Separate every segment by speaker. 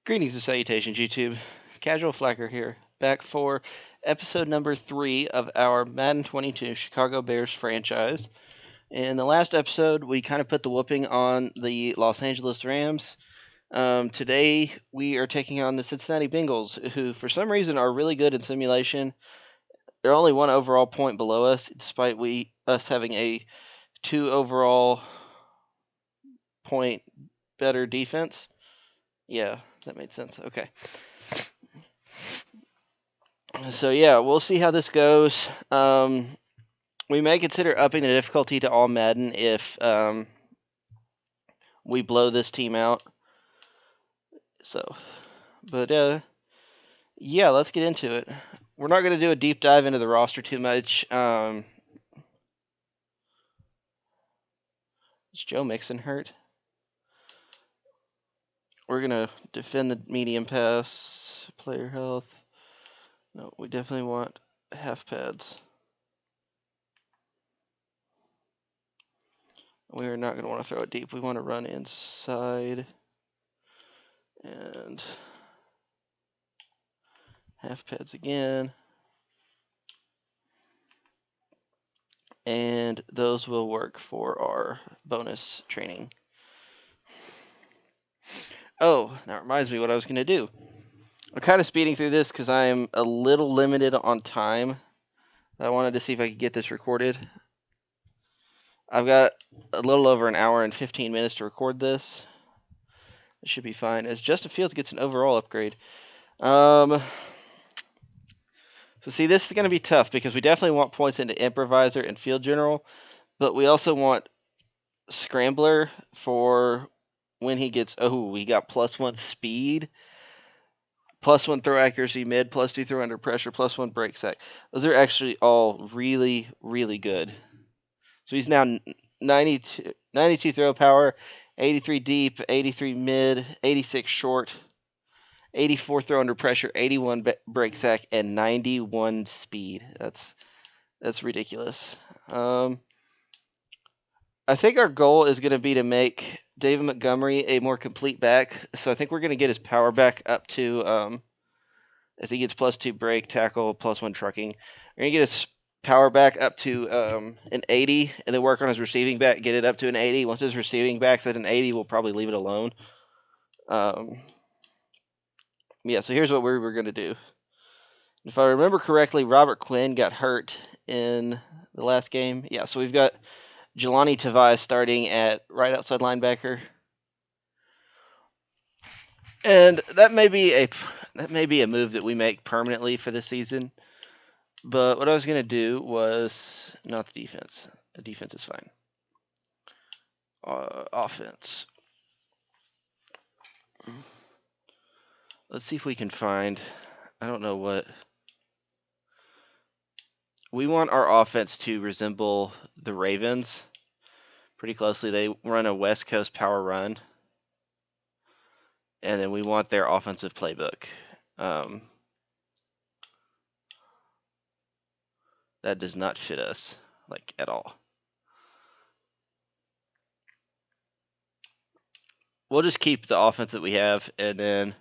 Speaker 1: Greetings and salutations, YouTube. Casual Flacker here, back for episode number 3 of our Madden 22 Chicago Bears franchise. In the last episode, we kind of put the whooping on the Los Angeles Rams. Today, we are taking on the Cincinnati Bengals, who for some reason are really good in simulation. They're only one overall point below us, despite us having a 2 overall point better defense. Yeah, that made sense. Okay. So yeah, we'll see how this goes. We may consider upping the difficulty to all Madden if we blow this team out. So, but yeah, let's get into it. We're not going to do a deep dive into the roster too much. Is Joe Mixon hurt? We're going to defend the medium pass, player health. No, we definitely want half pads. We are not going to want to throw it deep. We want to run inside and half pads again. And those will work for our bonus training. Oh, that reminds me what I was going to do. I'm kind of speeding through this because I am a little limited on time. I wanted to see if I could get this recorded. I've got a little over an hour and 15 minutes to record this. It should be fine, as Justin Fields gets an overall upgrade. So see, this is going to be tough because we definitely want points into improviser and field general, but we also want scrambler for when he gets, we got +1 speed, +1 throw accuracy mid, +2 throw under pressure, +1 break sack. Those are actually all really, really good. So he's now 92 throw power, 83 deep, 83 mid, 86 short, 84 throw under pressure, 81 break sack, and 91 speed. That's ridiculous. I think our goal is going to be to make David Montgomery a more complete back. So I think we're going to get his power back up to, as he gets +2 break, tackle, +1 trucking. We're going to get his power back up to an 80, and then work on his receiving back, get it up to an 80. Once his receiving back's at an 80, we'll probably leave it alone. Yeah, so here's what we're going to do. If I remember correctly, Robert Quinn got hurt in the last game. Yeah, so we've got Jelani Tavai starting at right outside linebacker. And that may be a move that we make permanently for this season. But what I was going to do was not the defense. The defense is fine. Offense. Let's see if we can find, I don't know what. We want our offense to resemble the Ravens pretty closely. They run a West Coast power run. And then we want their offensive playbook. That does not fit us, like, at all. We'll just keep the offense that we have, and then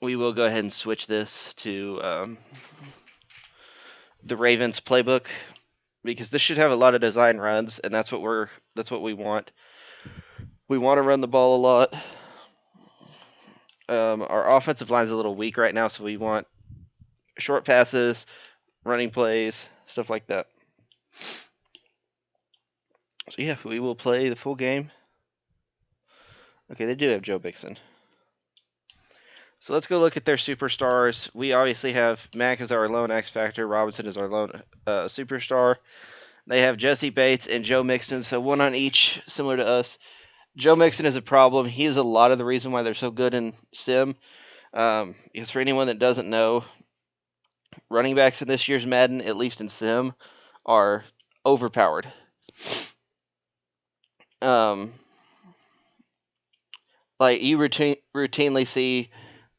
Speaker 1: we will go ahead and switch this to the Ravens playbook, because this should have a lot of design runs, and that's what we want. We want to run the ball a lot. Our offensive line is a little weak right now, so we want short passes, running plays, stuff like that. So yeah, we will play the full game. Okay, they do have Joe Mixon. So let's go look at their superstars. We obviously have Mack as our lone X factor. Robinson is our lone superstar. They have Jesse Bates and Joe Mixon, so one on each, similar to us. Joe Mixon is a problem. He is a lot of the reason why they're so good in Sim. Because for anyone that doesn't know, running backs in this year's Madden, at least in Sim, are overpowered. Like, you routinely see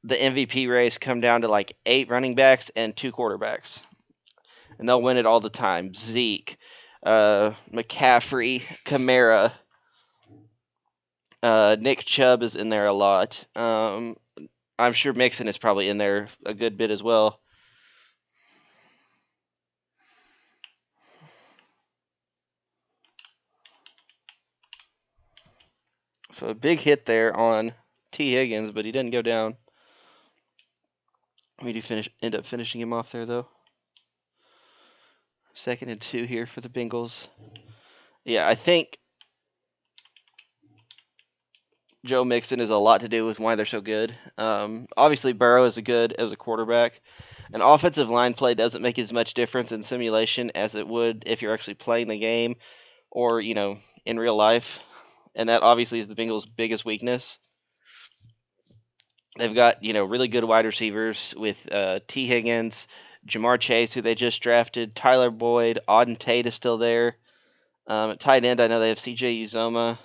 Speaker 1: the MVP race come down to like 8 running backs and 2 quarterbacks. And they'll win it all the time. Zeke, McCaffrey, Kamara. Nick Chubb is in there a lot. I'm sure Mixon is probably in there a good bit as well. So a big hit there on T. Higgins, but he didn't go down. We do end up finishing him off there though. 2nd and 2 here for the Bengals. Yeah, I think Joe Mixon is a lot to do with why they're so good. Obviously, Burrow is good as a quarterback. An offensive line play doesn't make as much difference in simulation as it would if you're actually playing the game or, in real life. And that obviously is the Bengals' biggest weakness. They've got, really good wide receivers with T. Higgins, Jamar Chase, who they just drafted, Tyler Boyd, Auden Tate is still there. At tight end, I know they have C.J. Uzoma.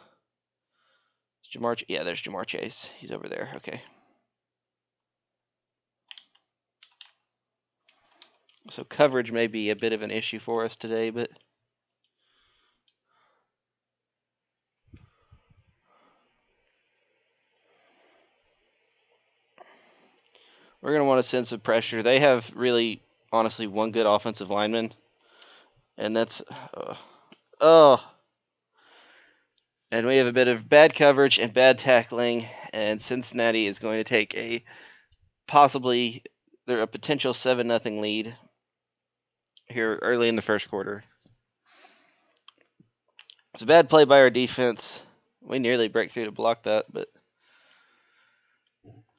Speaker 1: There's Jamar Chase. He's over there. Okay. So coverage may be a bit of an issue for us today, but we're going to want to send some pressure. They have really, honestly, one good offensive lineman, and that's and we have a bit of bad coverage and bad tackling, and Cincinnati is going to take a potential 7-0 lead here early in the first quarter. It's a bad play by our defense. We nearly break through to block that, but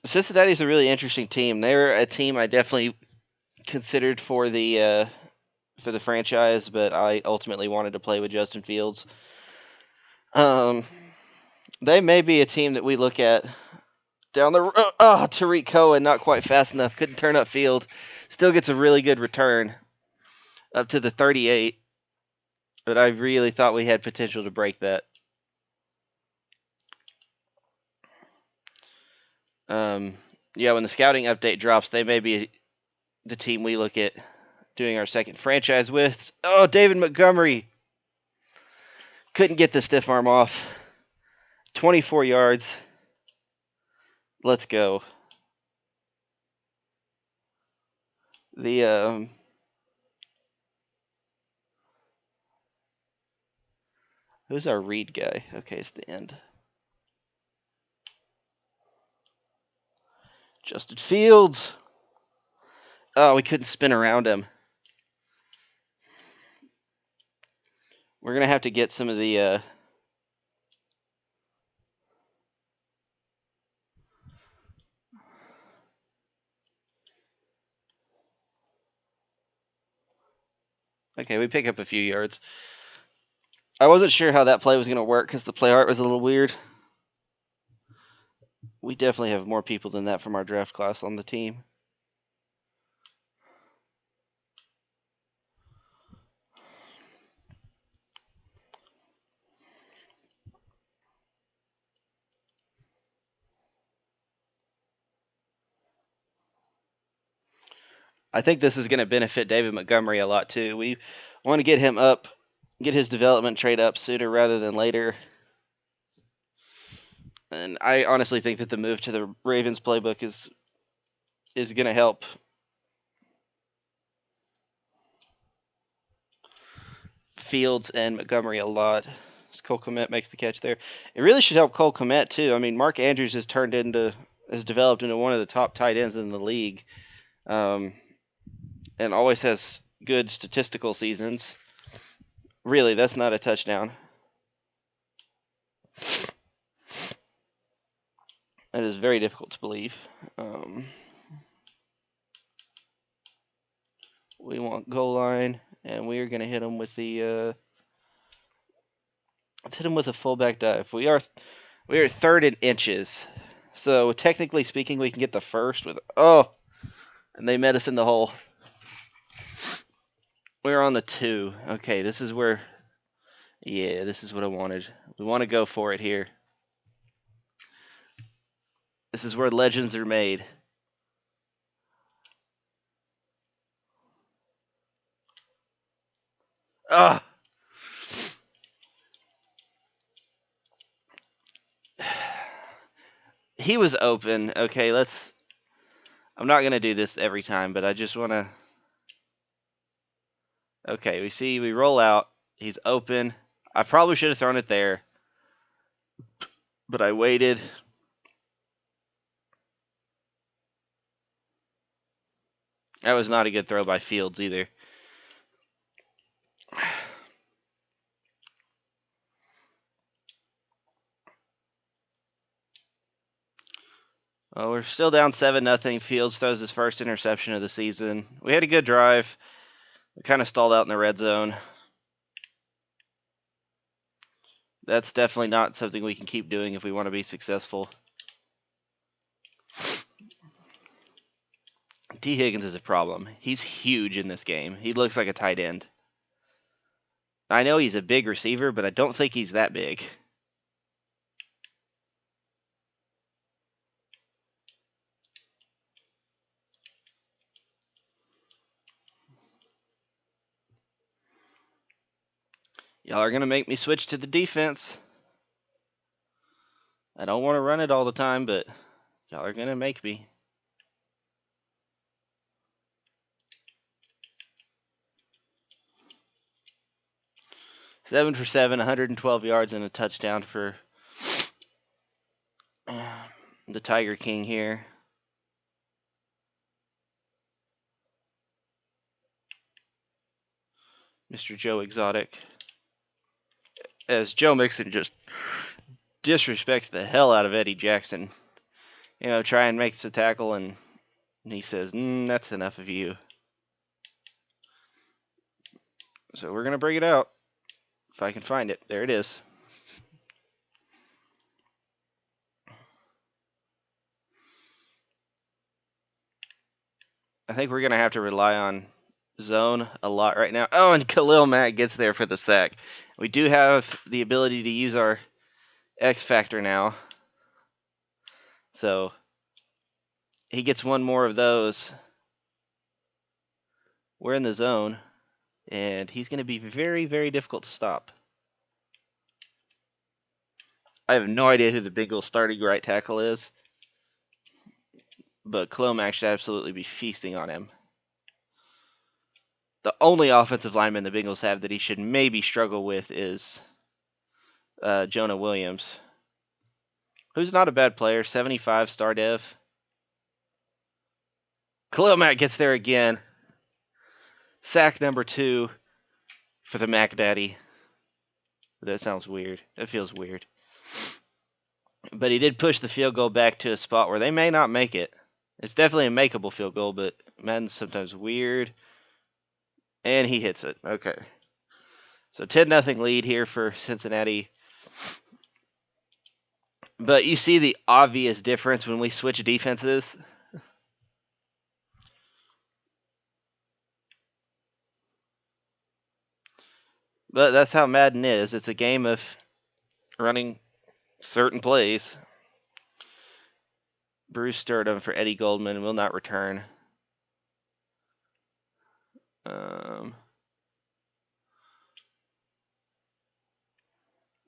Speaker 1: Cincinnati's a really interesting team. They're a team I definitely considered for the franchise, but I ultimately wanted to play with Justin Fields. They may be a team that we look at down the road. Tariq Cohen, not quite fast enough. Couldn't turn up field. Still gets a really good return up to the 38. But I really thought we had potential to break that. When the scouting update drops, they may be the team we look at doing our second franchise with. Oh, David Montgomery couldn't get the stiff arm off. 24 yards. Let's go. Who's our read guy? Okay, it's the end. Justin Fields. Oh, we couldn't spin around him. We're going to have to get some of the... Okay, we pick up a few yards. I wasn't sure how that play was going to work because the play art was a little weird. We definitely have more people than that from our draft class on the team. I think this is going to benefit David Montgomery a lot too. We want to get him up, get his development trade up sooner rather than later. And I honestly think that the move to the Ravens playbook is going to help Fields and Montgomery a lot. Cole Kmet makes the catch there. It really should help Cole Kmet too. I mean, Mark Andrews has developed into one of the top tight ends in the league, and always has good statistical seasons. Really, that's not a touchdown. That is very difficult to believe. We want goal line, and we are going to hit him with the. Let's hit him with a fullback dive. We are 3rd in inches, so technically speaking, we can get the first with. And they met us in the hole. We're on the 2. Okay, this is where. Yeah, this is what I wanted. We want to go for it here. This is where legends are made. He was open. Okay, let's. I'm not gonna do this every time, but I just want to. Okay, we roll out. He's open. I probably should have thrown it there, but I waited. That was not a good throw by Fields either. Well, we're still down 7-0. Fields throws his first interception of the season. We had a good drive. We kind of stalled out in the red zone. That's definitely not something we can keep doing if we want to be successful. T. Higgins is a problem. He's huge in this game. He looks like a tight end. I know he's a big receiver, but I don't think he's that big. Y'all are going to make me switch to the defense. I don't want to run it all the time, but y'all are going to make me. Seven for 7, 112 yards and a touchdown for the Tiger King here. Mr. Joe Exotic. As Joe Mixon just disrespects the hell out of Eddie Jackson. You know, try and makes the tackle, and he says, that's enough of you. So we're going to bring it out. If I can find it. There it is. I think we're going to have to rely on zone a lot right now. Oh, and Khalil Mack gets there for the sack. We do have the ability to use our X Factor now. So he gets one more of those. We're in the zone, and he's going to be very, very difficult to stop. I have no idea who the Bengals starting right tackle is, but Khalil Mack should absolutely be feasting on him. The only offensive lineman the Bengals have that he should maybe struggle with is Jonah Williams, who's not a bad player, 75 star dev. Khalil Mack gets there again. Sack number 2 for the Mac Daddy. That sounds weird. That feels weird. But he did push the field goal back to a spot where they may not make it. It's definitely a makeable field goal, but Madden's sometimes weird. And he hits it. Okay. So 10-0 lead here for Cincinnati. But you see the obvious difference when we switch defenses. But that's how Madden is. It's a game of running certain plays. Bruce Sturdom for Eddie Goldman will not return.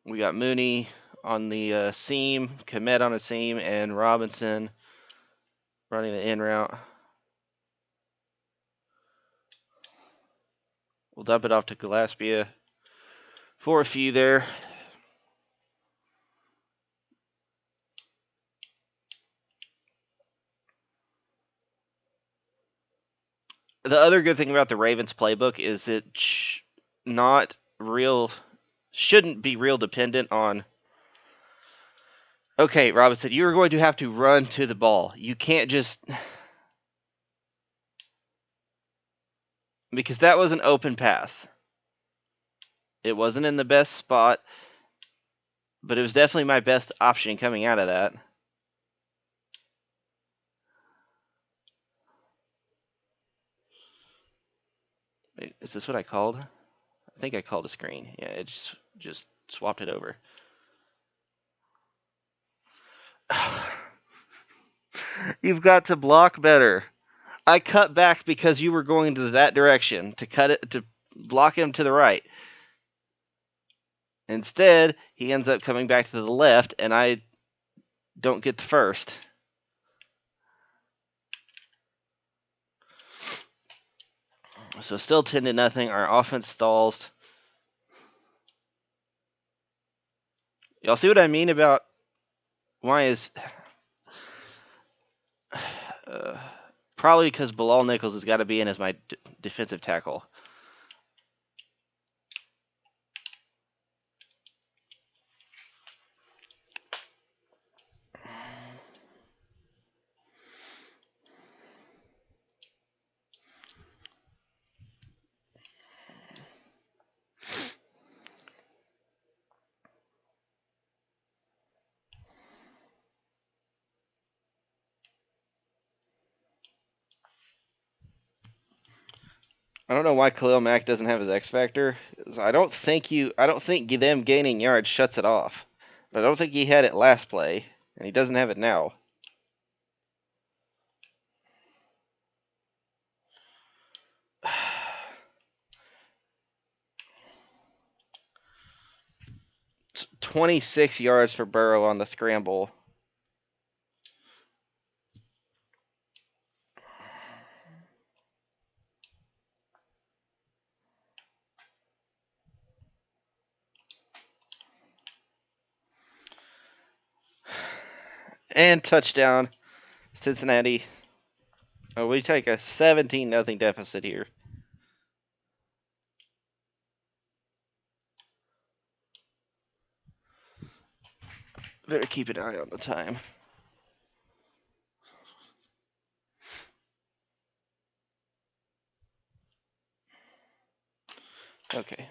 Speaker 1: We got Mooney on the seam, Komet on a seam, and Robinson running the in route. We'll dump it off to Gillespie for a few there. The other good thing about the Ravens playbook is it shouldn't be real dependent on. Okay, Robinson, you're going to have to run to the ball. You can't just. Because that was an open pass. It wasn't in the best spot, but it was definitely my best option coming out of that. Wait, is this what I called? I think I called a screen. Yeah, it just swapped it over. You've got to block better. I cut back because you were going to that direction to block him to the right. Instead, he ends up coming back to the left, and I don't get the first. So still 10-0. Our offense stalls. Y'all see what I mean about why is probably because Bilal Nichols has got to be in as my defensive tackle. I don't know why Khalil Mack doesn't have his X factor. I don't think them gaining yards shuts it off. But I don't think he had it last play, and he doesn't have it now. It's 26 yards for Burrow on the scramble. And touchdown, Cincinnati. Oh, we take a 17-0 deficit here. Better keep an eye on the time. Okay.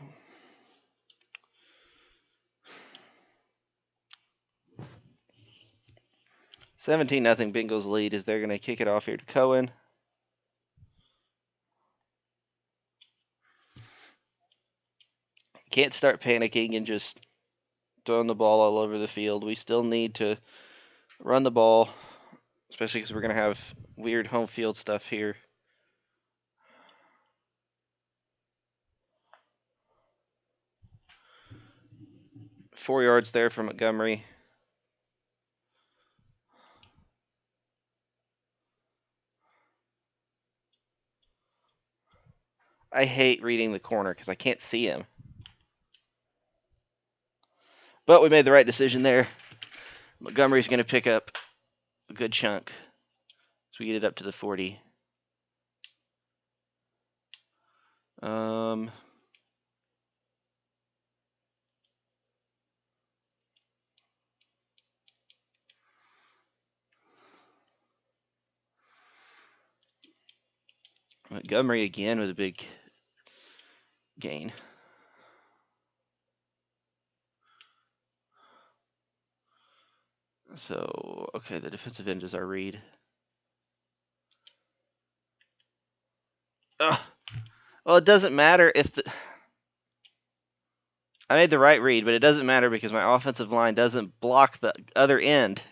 Speaker 1: $17-0 Bengals lead as they're going to kick it off here to Cohen. Can't start panicking and just throwing the ball all over the field. We still need to run the ball, especially because we're going to have weird home field stuff here. Four yards there from Montgomery. I hate reading the corner because I can't see him. But we made the right decision there. Montgomery's going to pick up a good chunk. So we get it up to the 40. Montgomery again with a big gain. So, okay, the defensive end is our read. Ugh. Well, it doesn't matter if I made the right read, but it doesn't matter because my offensive line doesn't block the other end.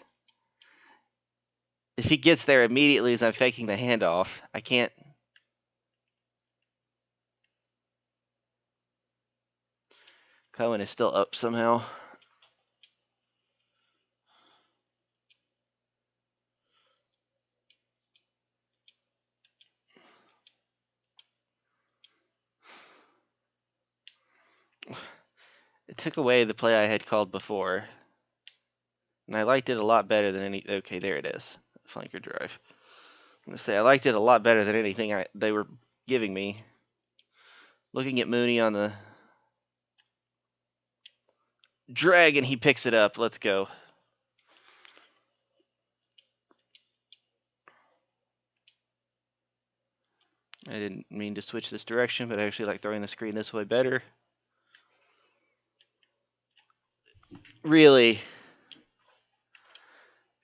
Speaker 1: If he gets there immediately as I'm faking the handoff, I can't. Cohen is still up somehow. It took away the play I had called before. And I liked it a lot better than any. Okay, there it is. Flanker drive. I'm going to say I liked it a lot better than anything they were giving me. Looking at Mooney on the drag, and he picks it up. Let's go. I didn't mean to switch this direction, but I actually like throwing the screen this way better. Really?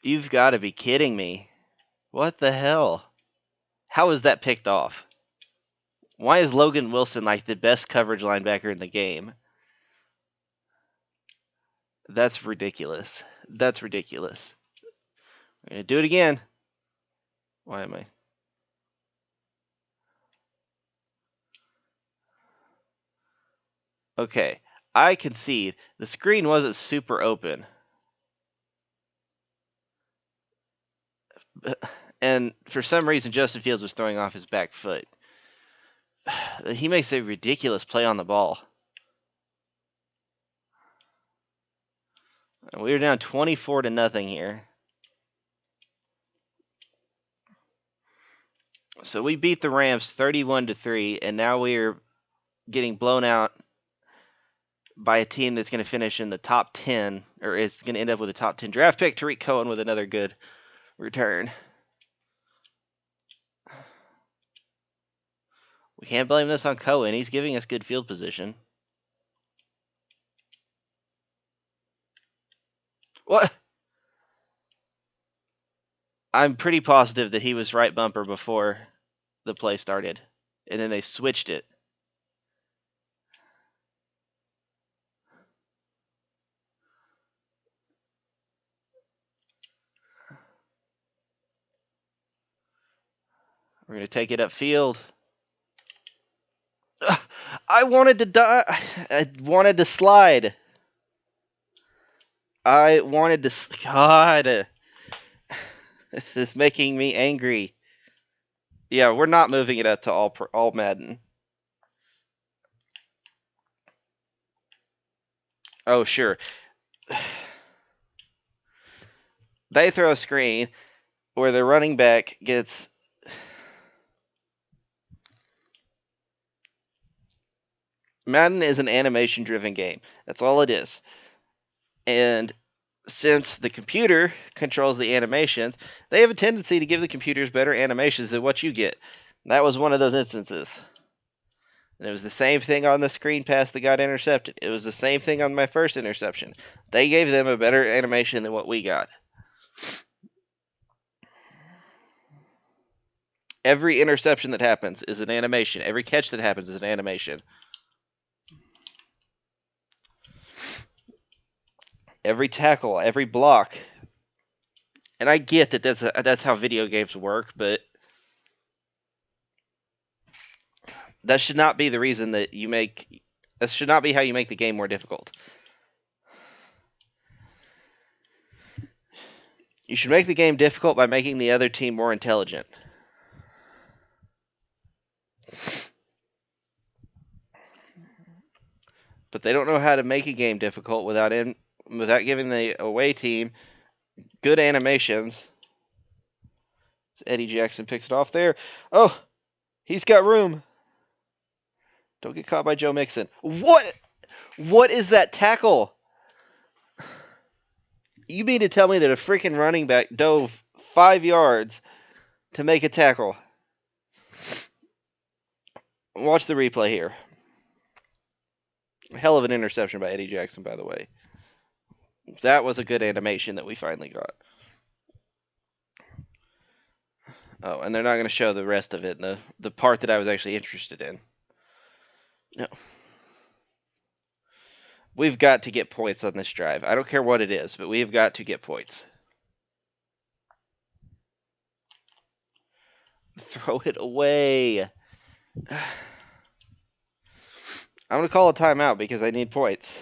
Speaker 1: You've got to be kidding me. What the hell? How is that picked off? Why is Logan Wilson like the best coverage linebacker in the game? That's ridiculous. That's ridiculous. We're going to do it again. Why am I? Okay. I concede. The screen wasn't super open. And for some reason, Justin Fields was throwing off his back foot. He makes a ridiculous play on the ball. We're down 24-0 here. So we beat the Rams 31-3, and now we're getting blown out by a team that's going to finish in the top 10, or is going to end up with a top 10 draft pick. Tariq Cohen with another good return. We can't blame this on Cohen. He's giving us good field position. What? I'm pretty positive that he was right bumper before the play started, and then they switched it. We're going to take it upfield. I wanted to die. I wanted to slide. I wanted to. God. This is making me angry. Yeah, we're not moving it up to all Madden. Oh, sure. They throw a screen where the running back gets. Madden is an animation driven game. That's all it is. And since the computer controls the animations, they have a tendency to give the computers better animations than what you get. That was one of those instances. And it was the same thing on the screen pass that got intercepted. It was the same thing on my first interception. They gave them a better animation than what we got. Every interception that happens is an animation. Every catch that happens is an animation. Every tackle, every block. And I get that that's how video games work, but that should not be the reason that you make. That should not be how you make the game more difficult. You should make the game difficult by making the other team more intelligent. But they don't know how to make a game difficult without giving the away team good animations. So Eddie Jackson picks it off there. Oh, he's got room. Don't get caught by Joe Mixon. What? What is that tackle? You mean to tell me that a freaking running back dove 5 yards to make a tackle? Watch the replay here. Hell of an interception by Eddie Jackson, by the way. That was a good animation that we finally got. Oh, and they're not going to show the rest of it, the part that I was actually interested in. No. We've got to get points on this drive. I don't care what it is, but we've got to get points. Throw it away. I'm going to call a timeout because I need points.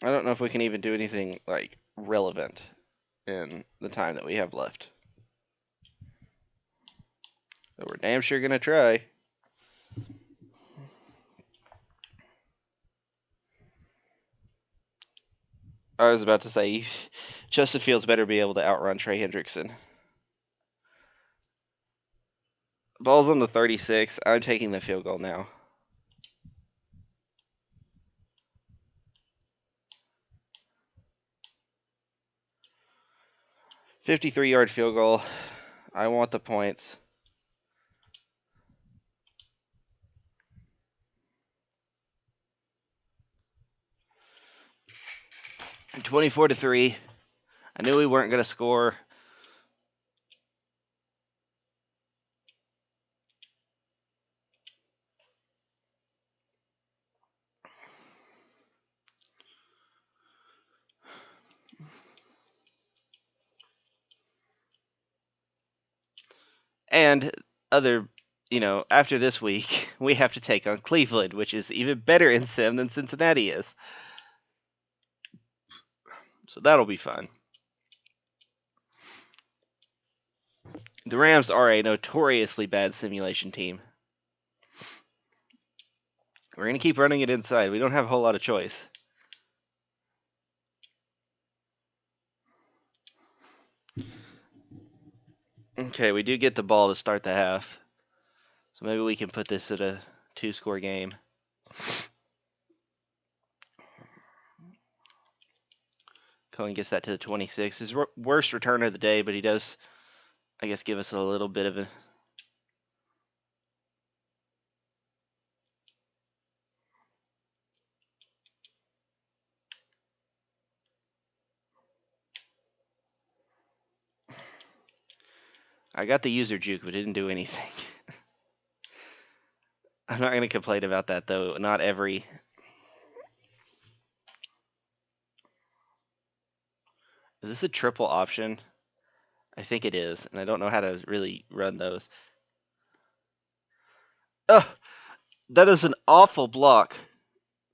Speaker 1: I don't know if we can even do anything like relevant in the time that we have left. But we're damn sure going to try. I was about to say, Justin Fields better be able to outrun Trey Hendrickson. Ball's on the 36. I'm taking the field goal now. $53-yard field goal. I want the points. And 24-3. I knew we weren't going to score. And other, after this week, we have to take on Cleveland, which is even better in sim than Cincinnati is. So that'll be fun. The Rams are a notoriously bad simulation team. We're going to keep running it inside. We don't have a whole lot of choice. Okay, we do get the ball to start the half. So maybe we can put this at a 2-score game. Cohen gets that to the 26. His worst return of the day, but he does, I guess, give us a little bit of a... I got the user juke, but didn't do anything. I'm not going to complain about that, though. Not every... Is this a triple option? I think it is, and I don't know how to really run those. Ugh! That is an awful block.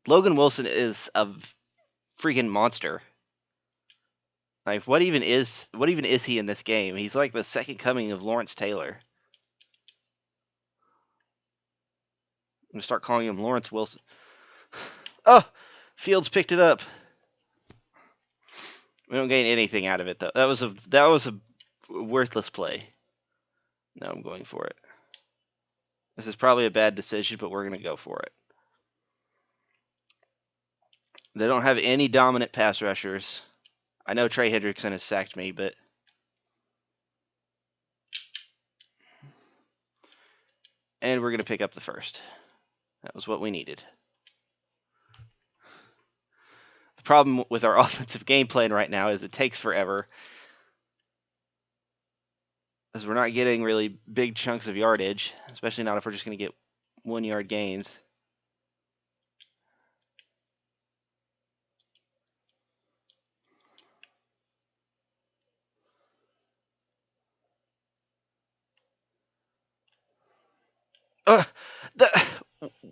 Speaker 1: Logan Wilson is a freaking monster. Like, what even is he in this game? He's like the second coming of Lawrence Taylor. I'm gonna start calling him Lawrence Wilson. Oh, Fields picked it up. We don't gain anything out of it though. That was a worthless play. No, I'm going for it. This is probably a bad decision, but we're gonna go for it. They don't have any dominant pass rushers. I know Trey Hendrickson has sacked me, but and we're gonna pick up the first. That was what we needed. The problem with our offensive game plan right now is it takes forever. Because we're not getting really big chunks of yardage, especially not if we're just going to get 1-yard gains.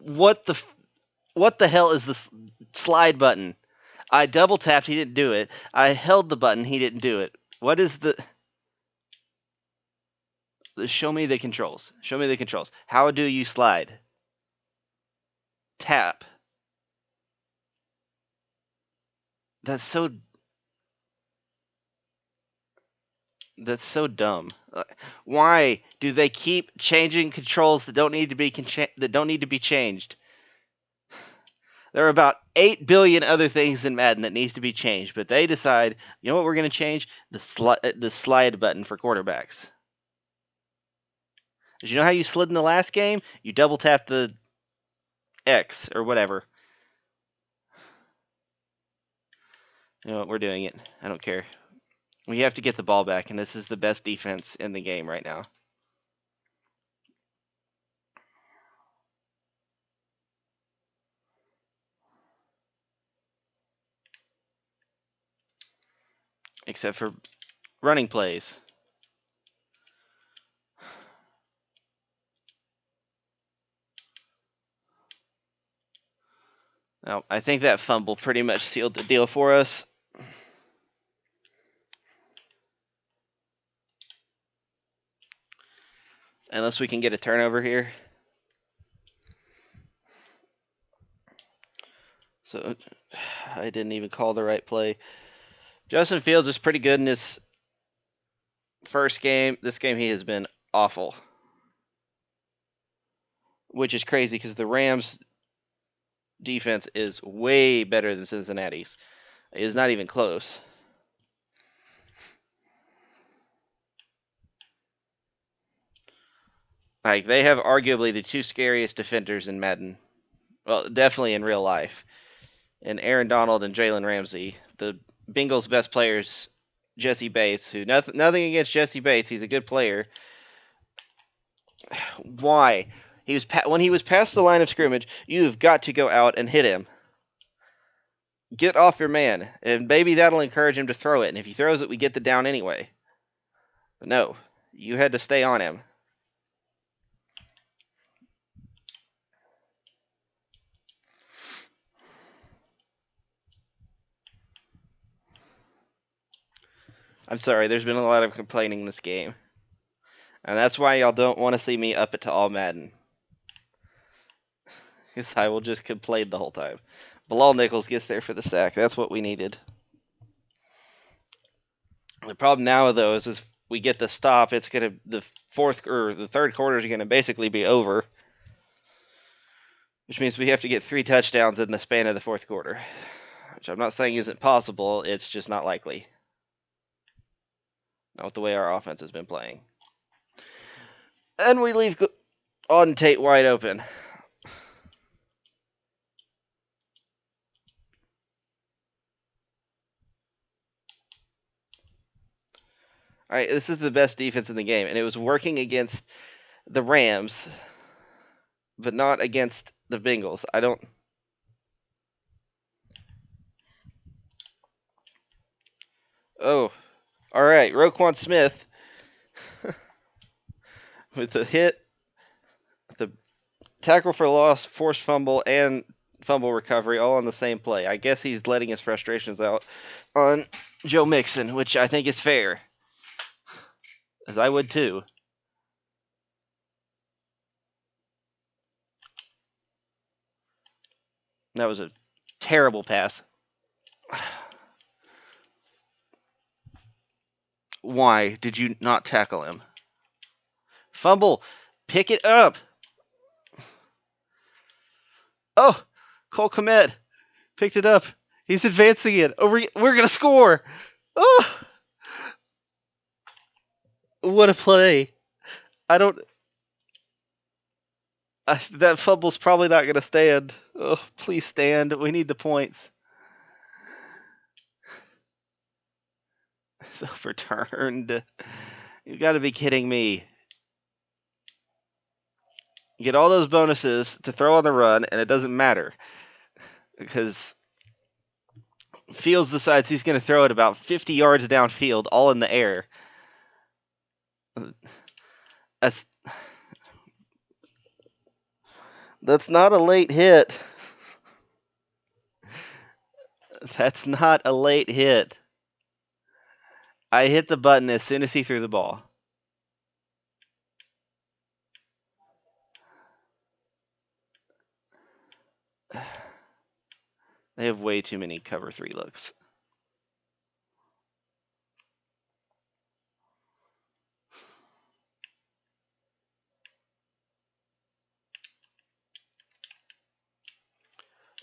Speaker 1: What the hell is this slide button? I double tapped, he didn't do it. I held the button, he didn't do it. What is the... Show me the controls. Show me the controls. How do you slide? Tap. That's so dumb. Why do they keep changing controls that don't need to be changed? There are about 8 billion other things in Madden that needs to be changed, but they decide, you know what we're going to change? The slide button for quarterbacks. Did you know how you slid in the last game? You double tap the X or whatever. You know what? We're doing it. I don't care. We have to get the ball back, and this is the best defense in the game right now. Except for running plays. Now, I think that fumble pretty much sealed the deal for us. Unless we can get a turnover here. So, I didn't even call the right play. Justin Fields was pretty good in his first game. This game, he has been awful. Which is crazy because the Rams' defense is way better than Cincinnati's. It is not even close. Like, they have arguably the two scariest defenders in Madden. Well, definitely in real life. And Aaron Donald and Jalen Ramsey. The Bengals' best players, Jesse Bates, who nothing against Jesse Bates, he's a good player. Why? When he was past the line of scrimmage, you've got to go out and hit him. Get off your man, and maybe that'll encourage him to throw it. And if he throws it, we get the down anyway. But no, you had to stay on him. I'm sorry, there's been a lot of complaining this game. And that's why y'all don't want to see me up it to all Madden. Because I will just complain the whole time. Bilal Nichols gets there for the sack. That's what we needed. The problem now, though, is if we get the stop, it's gonna the third quarter is gonna basically be over, which means we have to get 3 touchdowns in the span of the fourth quarter, which I'm not saying isn't possible. It's just not likely. Not with the way our offense has been playing. And we leave Auden Tate wide open. All right, this is the best defense in the game, and it was working against the Rams, but not against the Bengals. I don't. Oh, all right. Roquan Smith with the hit, the tackle for loss, forced fumble, and fumble recovery all on the same play. I guess he's letting his frustrations out on Joe Mixon, which I think is fair, as I would too. That was a terrible pass. Why did you not tackle him? Fumble. Pick it up. Oh, Cole Kmet picked it up. He's advancing it. Oh, we're going to score. Oh, what a play. I don't. That fumble's probably not going to stand. Oh, please stand. We need the points. It's overturned. You got to be kidding me. You get all those bonuses to throw on the run, and it doesn't matter because Fields decides he's going to throw it about 50 yards downfield, all in the air. That's not a late hit. That's not a late hit. I hit the button as soon as he threw the ball. They have way too many cover 3 looks.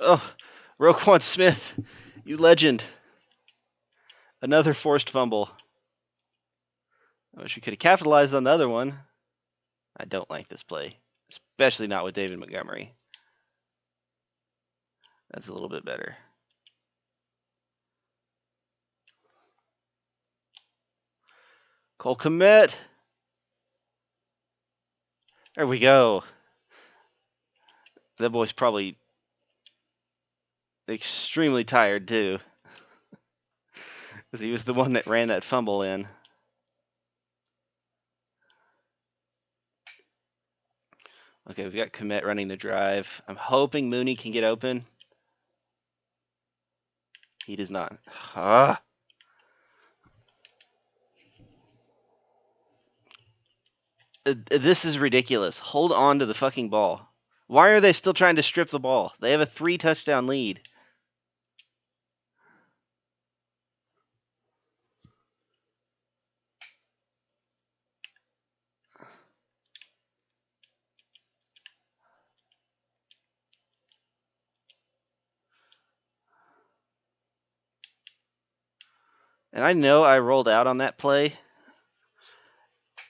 Speaker 1: Oh, Roquan Smith, you legend. Another forced fumble. I wish we could have capitalized on the other one. I don't like this play, especially not with David Montgomery. That's a little bit better. Cole Kmet. There we go. That boy's probably extremely tired too, because he was the one that ran that fumble in. Okay, we've got Kmet running the drive. I'm hoping Mooney can get open. He does not. This is ridiculous. Hold on to the fucking ball. Why are they still trying to strip the ball? They have a 3-touchdown lead. And I know I rolled out on that play,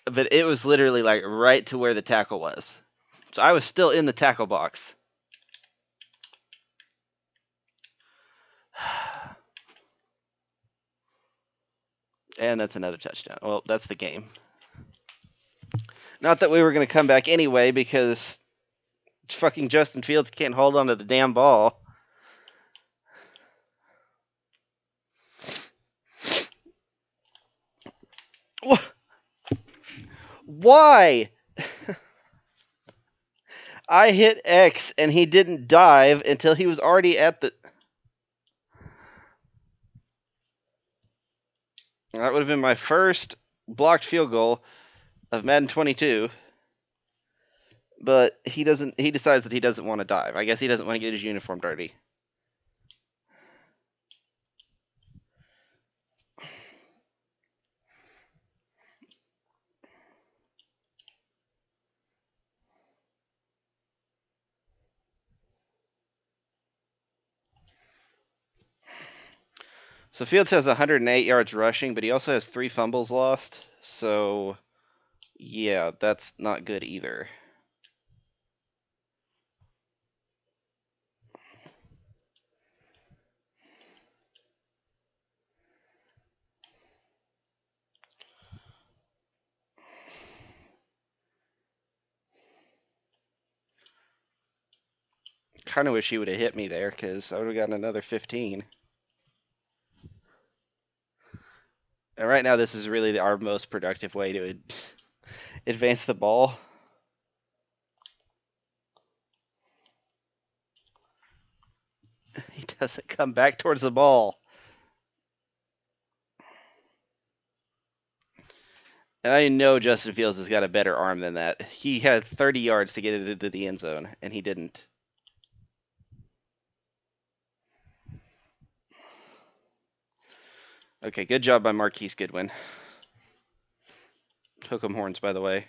Speaker 1: but it was literally like right to where the tackle was. So I was still in the tackle box. And that's another touchdown. Well, that's the game. Not that we were going to come back anyway, because fucking Justin Fields can't hold on to the damn ball. Why? I hit X and he didn't dive until he was already at the. That would have been my first blocked field goal of Madden 22. But he doesn't. He decides that he doesn't want to dive. I guess he doesn't want to get his uniform dirty. So Fields has 108 yards rushing, but he also has 3 fumbles lost. So, yeah, that's not good either. Kind of wish he would have hit me there because I would have gotten another 15. And right now, this is really our most productive way to advance the ball. He doesn't come back towards the ball. And I know Justin Fields has got a better arm than that. He had 30 yards to get it into the end zone, and he didn't. Okay, good job by Marquise Goodwin. Hook 'em horns, by the way.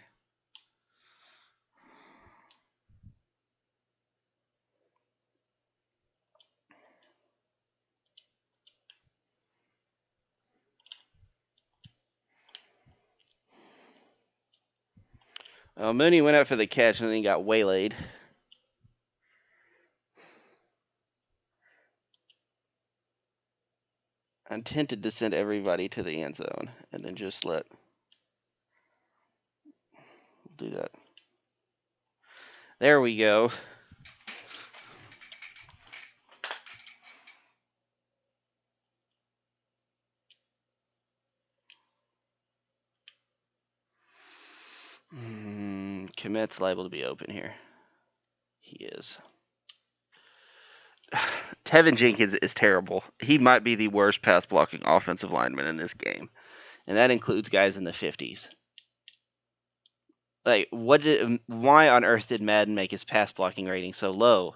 Speaker 1: Mooney went out for the catch and then he got waylaid. I'm tempted to send everybody to the end zone and then just do that. There we go. Commit's liable to be open here. He is. Tevin Jenkins is terrible. He might be the worst pass blocking offensive lineman in this game, and that includes guys in the 50s. Like, why on earth did Madden make his pass blocking rating so low?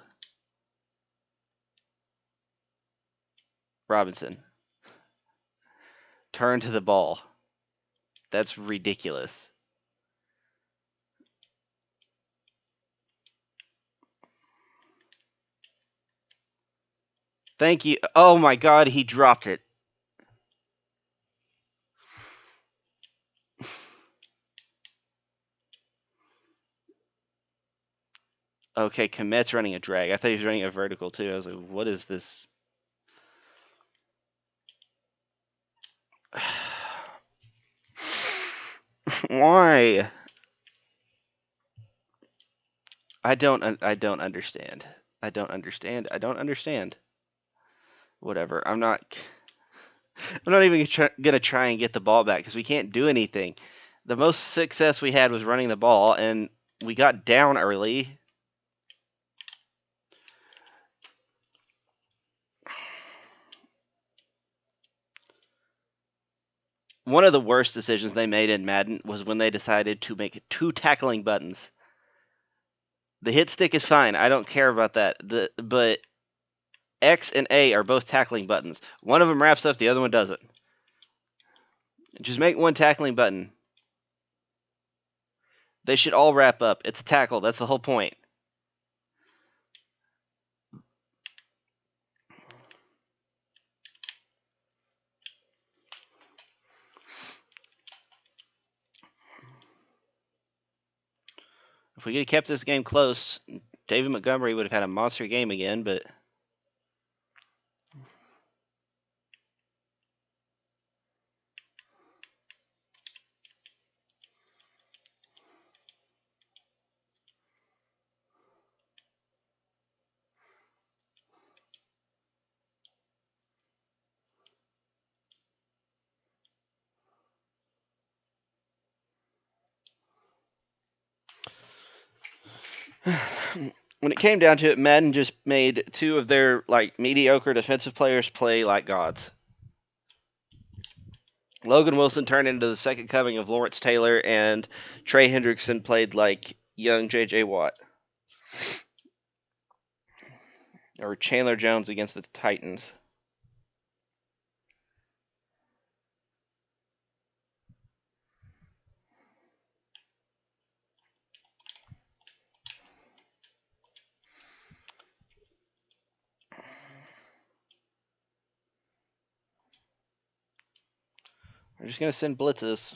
Speaker 1: Robinson, turn to the ball. That's ridiculous. Thank you. Oh my God, he dropped it. Okay, Komet's running a drag. I thought he was running a vertical too. I was like, what is this? Why? I don't understand. I don't understand. I don't understand. Whatever. I'm not even gonna try and get the ball back because we can't do anything. The most success we had was running the ball, and we got down early. One of the worst decisions they made in Madden was when they decided to make 2 tackling buttons. The hit stick is fine. I don't care about that. But X and A are both tackling buttons. One of them wraps up, the other one doesn't. Just make one tackling button. They should all wrap up. It's a tackle. That's the whole point. If we could have kept this game close, David Montgomery would have had a monster game again, but when it came down to it, Madden just made 2 of their mediocre defensive players play like gods. Logan Wilson turned into the second coming of Lawrence Taylor, and Trey Hendrickson played like young J.J. Watt. Or Chandler Jones against the Titans. We're just going to send blitzes.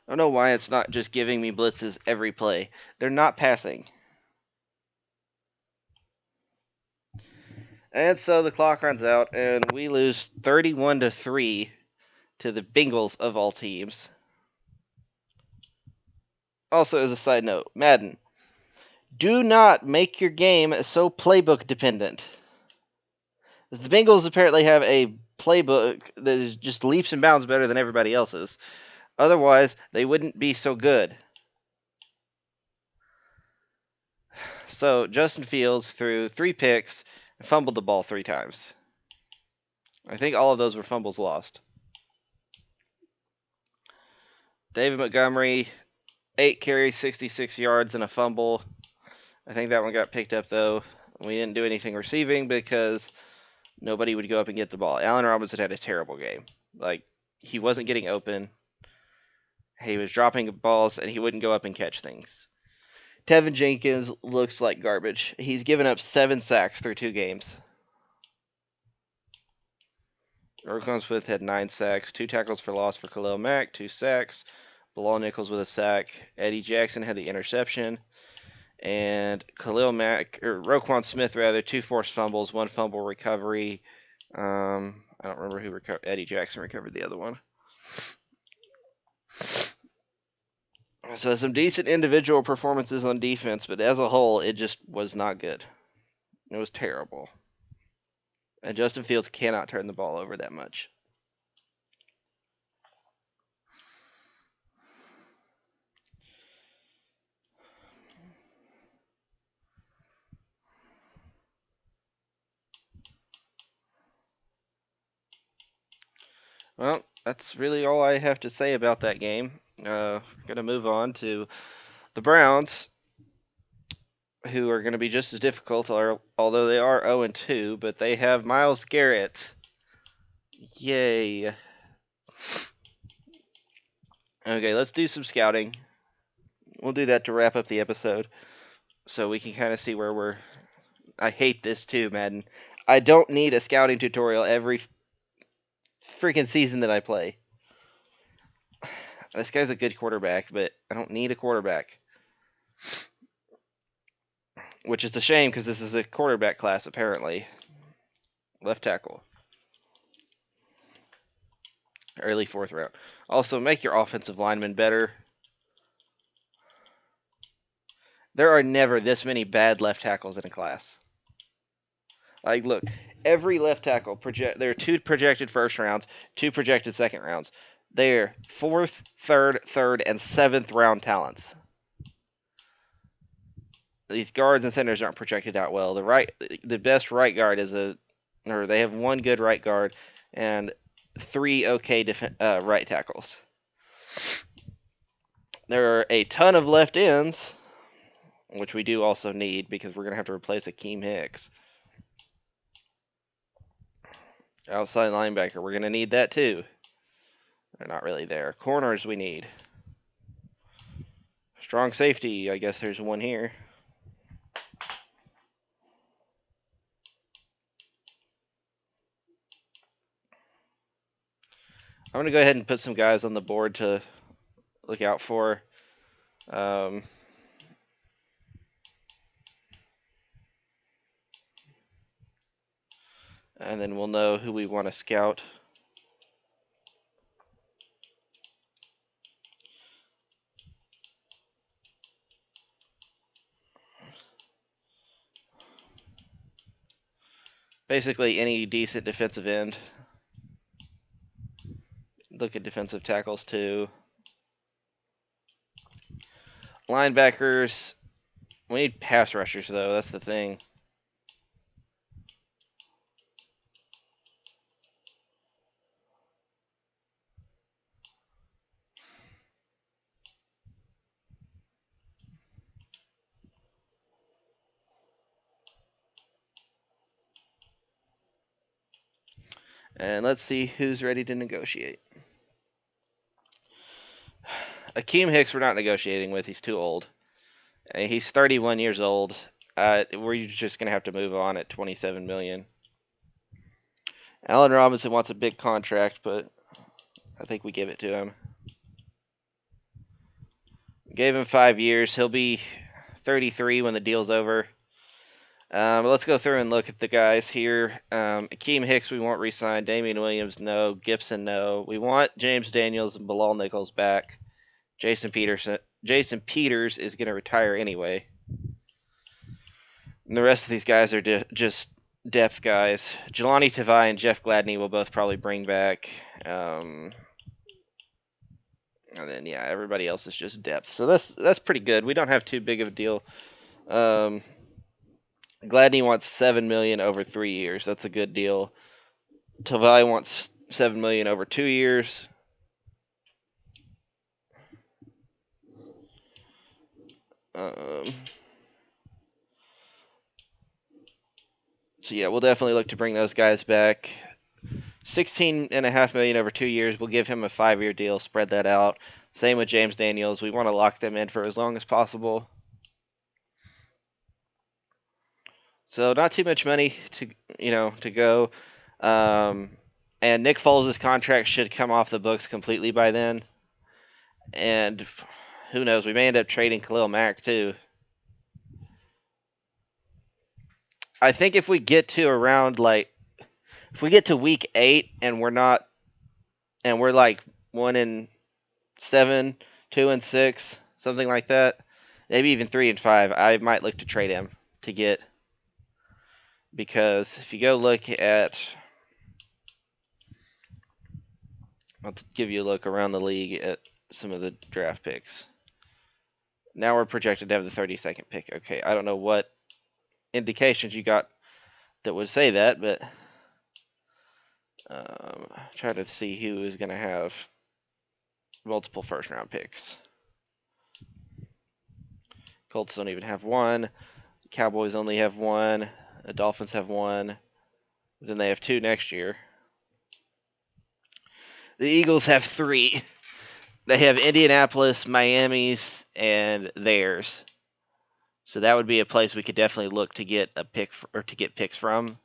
Speaker 1: I don't know why it's not just giving me blitzes every play. They're not passing. And so the clock runs out, and we lose 31-3 to the Bengals of all teams. Also, as a side note, Madden, do not make your game so playbook dependent. The Bengals apparently have a playbook that is just leaps and bounds better than everybody else's. Otherwise, they wouldn't be so good. So Justin Fields threw 3 picks and fumbled the ball 3 times. I think all of those were fumbles lost. David Montgomery, 8 carries, 66 yards, and a fumble. I think that one got picked up, though. We didn't do anything receiving because nobody would go up and get the ball. Allen Robinson had a terrible game. Like, he wasn't getting open. He was dropping balls, and he wouldn't go up and catch things. Tevin Jenkins looks like garbage. He's given up 7 sacks through 2 games. Roquan Smith had 9 sacks, 2 tackles for loss for Khalil Mack, 2 sacks. Bilal Nichols with a sack. Eddie Jackson had the interception. And Roquan Smith, 2 forced fumbles, 1 fumble recovery. I don't remember who recovered. Eddie Jackson recovered the other one. So some decent individual performances on defense, but as a whole, it just was not good. It was terrible. And Justin Fields cannot turn the ball over that much. Well, that's really all I have to say about that game. We're going to move on to the Browns, who are going to be just as difficult, although they are 0-2, but they have Myles Garrett. Yay. Okay, let's do some scouting. We'll do that to wrap up the episode so we can kind of see where we're. I hate this too, Madden. I don't need a scouting tutorial every freaking season that I play. This guy's a good quarterback, but I don't need a quarterback. Which is a shame because this is a quarterback class, apparently. Left tackle. Early 4th round. Also, make your offensive linemen better. There are never this many bad left tackles in a class. Like, look, every left tackle there are 2 projected first rounds, 2 projected second rounds. They're 4th, 3rd, and 7th round talents. These guards and centers aren't projected out well. The best right guard they have 1 good right guard and 3 okay right tackles. There are a ton of left ends, which we do also need because we're going to have to replace Akeem Hicks. Outside linebacker, we're going to need that too. They're not really there. Corners we need. Strong safety, I guess there's one here. I'm going to go ahead and put some guys on the board to look out for. And then we'll know who we want to scout. Basically, any decent defensive end. look at defensive tackles too. Linebackers, we need pass rushers though. That's the thing. And let's see who's ready to negotiate. Akeem Hicks, we're not negotiating with. He's too old. He's 31 years old. We're just gonna have to move on at 27 million. Allen Robinson wants a big contract, but I think we give it to him. Gave him 5 years. He'll be 33 when the deal's over. Let's go through and look at the guys here. Akeem Hicks, we won't re-sign. Damian Williams, no. Gibson, no. We want James Daniels and Bilal Nichols back. Jason Peters is going to retire anyway. And the rest of these guys are just depth guys. Jelani Tavai and Jeff Gladney will both probably bring back. And then everybody else is just depth. So that's pretty good. We don't have too big of a deal. Gladney wants $7 million over 3 years. That's a good deal. Tavai wants $7 million over 2 years. So we'll definitely look to bring those guys back. $16.5 million over 2 years. We'll give him a 5-year deal. Spread that out. Same with James Daniels. We want to lock them in for as long as possible. So not too much money to go. And Nick Foles' contract should come off the books completely by then. And who knows? We may end up trading Khalil Mack too. I think if we get to if we get to week 8 and we're 1-7, 2-6, something like that, maybe even 3-5, I might look to trade him because if you go look at, I'll give you a look around the league at some of the draft picks. Now we're projected to have the 32nd pick. Okay, I don't know what indications you got that would say that, but try to see who is going to have multiple first-round picks. Colts don't even have one. Cowboys only have one. The Dolphins have one. Then they have 2 next year. The Eagles have 3. They have Indianapolis, Miami's, and theirs. So that would be a place we could definitely look to get a pick to get picks from.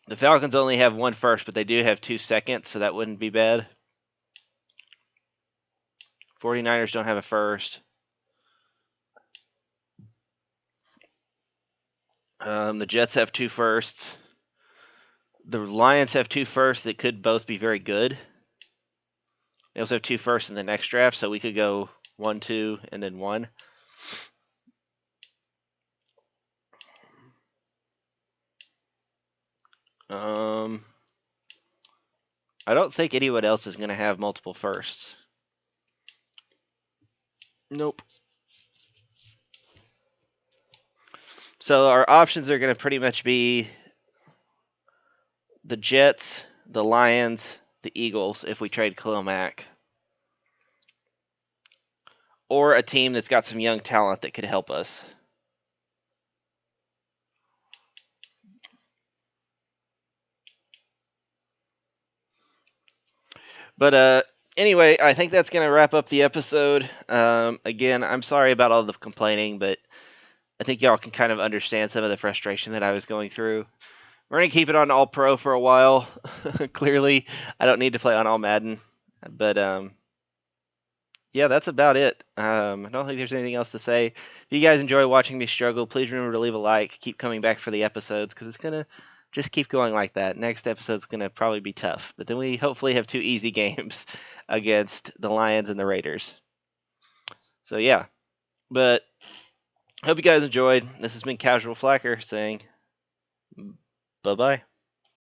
Speaker 1: The Falcons only have 1 first, but they do have 2 seconds, so that wouldn't be bad. 49ers don't have a first. The Jets have 2 firsts. The Lions have 2 firsts that could both be very good. They also have 2 firsts in the next draft, so we could go 1, 2, and then 1. I don't think anyone else is going to have multiple firsts. Nope. So our options are going to pretty much be the Jets, the Lions, the Eagles if we trade Khalil Mack. Or a team that's got some young talent that could help us. But anyway, I think that's going to wrap up the episode. Again, I'm sorry about all the complaining, but I think y'all can kind of understand some of the frustration that I was going through. We're going to keep it on All Pro for a while. Clearly, I don't need to play on All Madden. But that's about it. I don't think there's anything else to say. If you guys enjoy watching me struggle, please remember to leave a like. Keep coming back for the episodes because it's going to just keep going like that. Next episode's going to probably be tough. But then we hopefully have 2 easy games against the Lions and the Raiders. So, yeah. But hope you guys enjoyed. This has been Casual Flacker saying bye-bye.